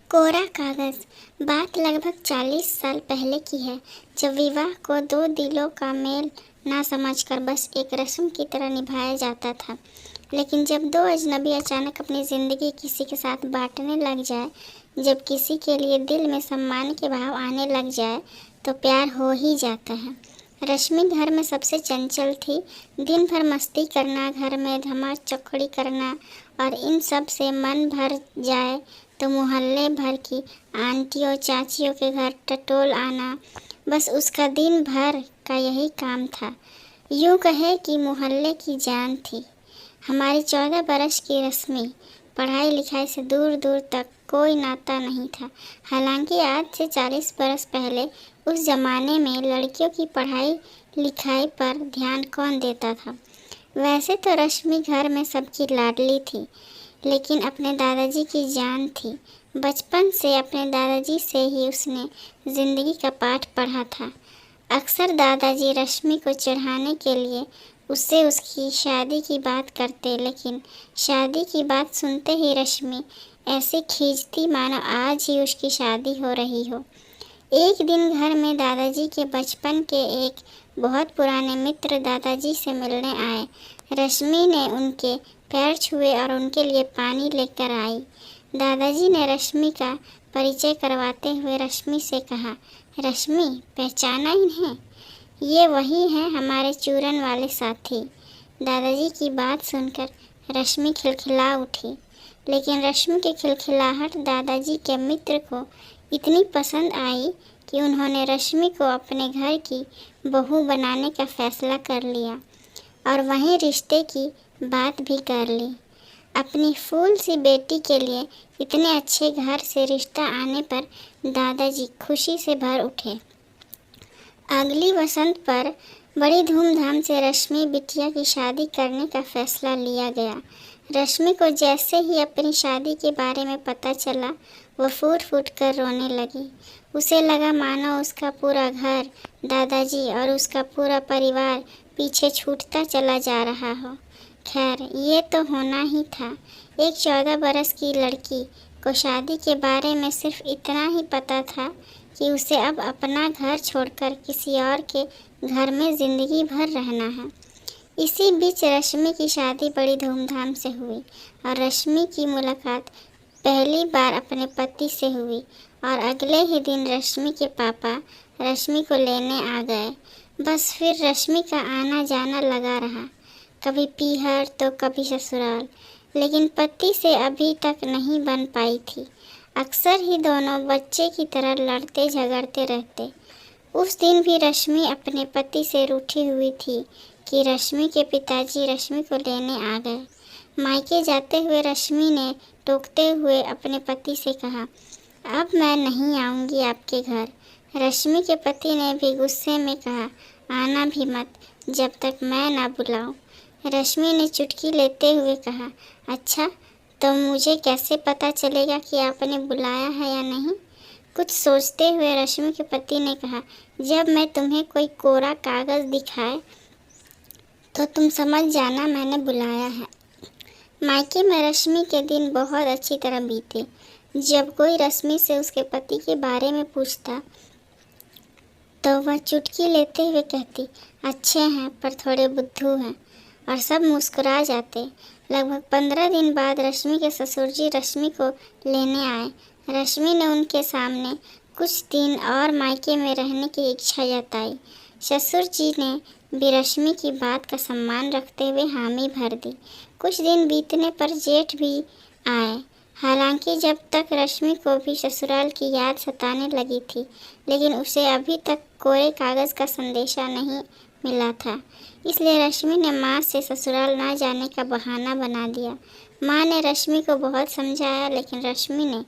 कोरा कागज। बात लगभग 40 साल पहले की है, जब विवाह को दो दिलों का मेल ना समझकर बस एक रस्म की तरह निभाया जाता था। लेकिन जब दो अजनबी अचानक अपनी ज़िंदगी किसी के साथ बांटने लग जाए, जब किसी के लिए दिल में सम्मान के भाव आने लग जाए, तो प्यार हो ही जाता है। रश्मि घर में सबसे चंचल थी। दिन भर मस्ती करना, घर में धमा चौकड़ी करना और इन सब से मन भर जाए तो मोहल्ले भर की आंटियों चाचियों के घर टटोल आना, बस उसका दिन भर का यही काम था। यूँ कहे कि मोहल्ले की जान थी हमारी 14 बरस की रश्मि। पढ़ाई लिखाई से दूर दूर तक कोई नाता नहीं था। हालांकि आज से 40 बरस पहले उस ज़माने में लड़कियों की पढ़ाई लिखाई पर ध्यान कौन देता था। वैसे तो रश्मि घर में सबकी लाडली थी, लेकिन अपने दादाजी की जान थी। बचपन से अपने दादाजी से ही उसने ज़िंदगी का पाठ पढ़ा था। अक्सर दादाजी रश्मि को चिढ़ाने के लिए उससे उसकी शादी की बात करते, लेकिन शादी की बात सुनते ही रश्मि ऐसे खींचती मानो आज ही उसकी शादी हो रही हो। एक दिन घर में दादाजी के बचपन के एक बहुत पुराने मित्र दादाजी से मिलने आए। रश्मि ने उनके पैर छुए और उनके लिए पानी लेकर आई। दादाजी ने रश्मि का परिचय करवाते हुए रश्मि से कहा, रश्मि, पहचाना इन्हें? ये वही हैं हमारे चूरन वाले साथी। दादाजी की बात सुनकर रश्मि खिलखिला उठी, लेकिन रश्मि की खिलखिलाहट दादाजी के मित्र को इतनी पसंद आई कि उन्होंने रश्मि को अपने घर की बहू बनाने का फैसला कर लिया और वहीं रिश्ते की बात भी कर ली। अपनी फूल सी बेटी के लिए इतने अच्छे घर से रिश्ता आने पर दादाजी खुशी से भर उठे। अगली वसंत पर बड़ी धूमधाम से रश्मि बिटिया की शादी करने का फैसला लिया गया। रश्मि को जैसे ही अपनी शादी के बारे में पता चला, वह फूट फूट कर रोने लगी। उसे लगा मानो उसका पूरा घर, दादाजी और उसका पूरा परिवार पीछे छूटता चला जा रहा हो। खैर, ये तो होना ही था। एक 14 बरस की लड़की को शादी के बारे में सिर्फ इतना ही पता था कि उसे अब अपना घर छोड़कर किसी और के घर में ज़िंदगी भर रहना है। इसी बीच रश्मि की शादी बड़ी धूमधाम से हुई और रश्मि की मुलाकात पहली बार अपने पति से हुई और अगले ही दिन रश्मि के पापा रश्मि को लेने आ गए। बस फिर रश्मि का आना जाना लगा रहा, कभी पीहर तो कभी ससुराल, लेकिन पति से अभी तक नहीं बन पाई थी। अक्सर ही दोनों बच्चे की तरह लड़ते झगड़ते रहते। उस दिन भी रश्मि अपने पति से रूठी हुई थी कि रश्मि के पिताजी रश्मि को लेने आ गए। मायके जाते हुए रश्मि ने टोकते हुए अपने पति से कहा, अब मैं नहीं आऊँगी आपके घर। रश्मि के पति ने भी गुस्से में कहा, आना भी मत जब तक मैं ना बुलाऊं। रश्मि ने चुटकी लेते हुए कहा, अच्छा, तो मुझे कैसे पता चलेगा कि आपने बुलाया है या नहीं? कुछ सोचते हुए रश्मि के पति ने कहा, जब मैं तुम्हें कोई कोरा कागज़ दिखाए तो तुम समझ जाना मैंने बुलाया है। मायके में रश्मि के दिन बहुत अच्छी तरह बीते। जब कोई रश्मि से उसके पति के बारे में पूछता तो वह चुटकी लेते हुए कहती, अच्छे हैं पर थोड़े बुद्धू हैं, और सब मुस्कुरा जाते। लगभग 15 दिन बाद रश्मि के ससुर जी रश्मि को लेने आए। रश्मि ने उनके सामने कुछ दिन और मायके में रहने की इच्छा जताई। ससुर जी ने भी रश्मि की बात का सम्मान रखते हुए हामी भर दी। कुछ दिन बीतने पर जेठ भी आए। हालांकि जब तक रश्मि को भी ससुराल की याद सताने लगी थी, लेकिन उसे अभी तक कोरे कागज़ का संदेशा नहीं मिला था। इसलिए रश्मि ने माँ से ससुराल ना जाने का बहाना बना दिया। माँ ने रश्मि को बहुत समझाया, लेकिन रश्मि ने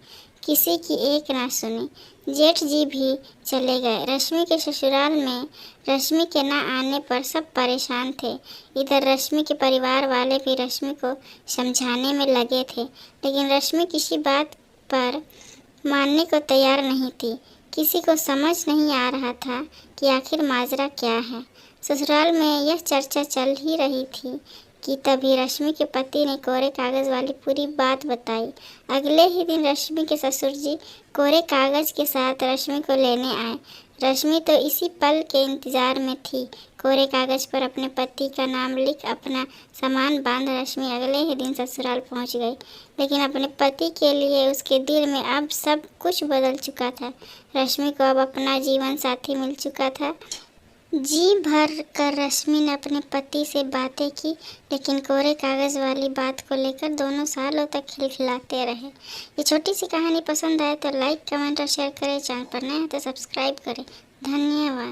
किसी की एक ना सुनी। जेठ जी भी चले गए। रश्मि के ससुराल में रश्मि के ना आने पर सब परेशान थे। इधर रश्मि के परिवार वाले भी रश्मि को समझाने में लगे थे, लेकिन रश्मि किसी बात पर मानने को तैयार नहीं थी। किसी को समझ नहीं आ रहा था कि आखिर माजरा क्या है। ससुराल में यह चर्चा चल ही रही थी कि तभी रश्मि के पति ने कोरे कागज़ वाली पूरी बात बताई। अगले ही दिन रश्मि के ससुर जी कोरे कागज़ के साथ रश्मि को लेने आए। रश्मि तो इसी पल के इंतज़ार में थी। कोरे कागज़ पर अपने पति का नाम लिख अपना सामान बांध रश्मि अगले ही दिन ससुराल पहुंच गई। लेकिन अपने पति के लिए उसके दिल में अब सब कुछ बदल चुका था। रश्मि को अब अपना जीवन साथी मिल चुका था। जी भर कर रश्मि ने अपने पति से बातें की, लेकिन कोरे कागज़ वाली बात को लेकर दोनों सालों तक खिलखिलाते रहे। ये छोटी सी कहानी पसंद आए तो लाइक, कमेंट और शेयर करें। चैनल पर नए हैं तो सब्सक्राइब करें। धन्यवाद।